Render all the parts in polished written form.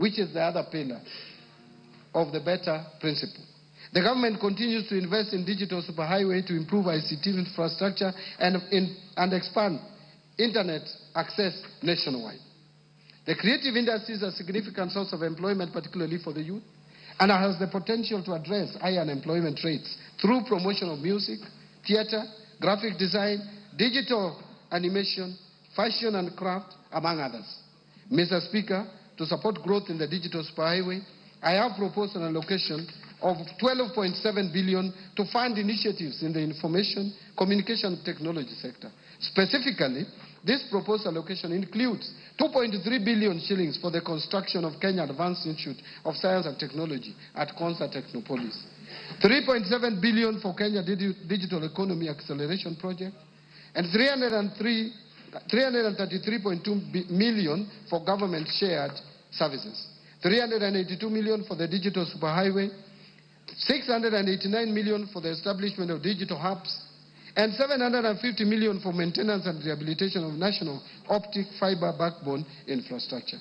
which is the other pillar of the better principle. The government continues to invest in digital superhighway to improve ICT infrastructure and expand internet access nationwide. The creative industries are a significant source of employment, particularly for the youth, and has the potential to address high unemployment rates through promotion of music, theater, graphic design, digital animation, fashion and craft, among others. Mr. Speaker, to support growth in the digital superhighway, I have proposed an allocation of 12.7 billion to fund initiatives in the information communication technology sector. Specifically, this proposed allocation includes 2.3 billion shillings for the construction of Kenya Advanced Institute of Science and Technology at Konza Technopolis, 3.7 billion for Kenya Digital Economy Acceleration Project, and 333.2 million for government shared services, 382 million for the digital superhighway, 689 million for the establishment of digital hubs, and 750 million for maintenance and rehabilitation of national optic fiber backbone infrastructure.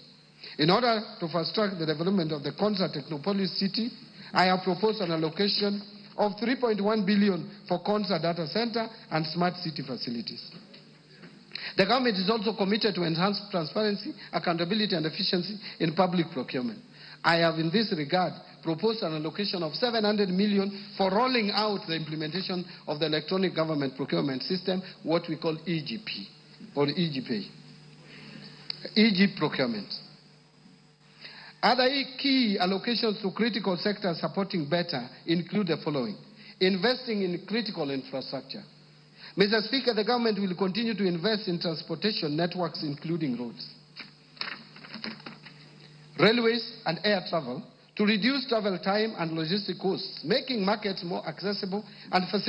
In order to fast-track the development of the Konza Technopolis city, I have proposed an allocation of 3.1 billion for Konza data center and smart city facilities. The government is also committed to enhance transparency, accountability, and efficiency in public procurement. I have, in this regard, proposed an allocation of 700 million for rolling out the implementation of the electronic government procurement system, what we call EGP, or EGP, EG procurement. Other key allocations to critical sectors supporting better include the following: investing in critical infrastructure. Mr. Speaker, the government will continue to invest in transportation networks, including roads, railways, and air travel, to reduce travel time and logistic costs, making markets more accessible and facilitating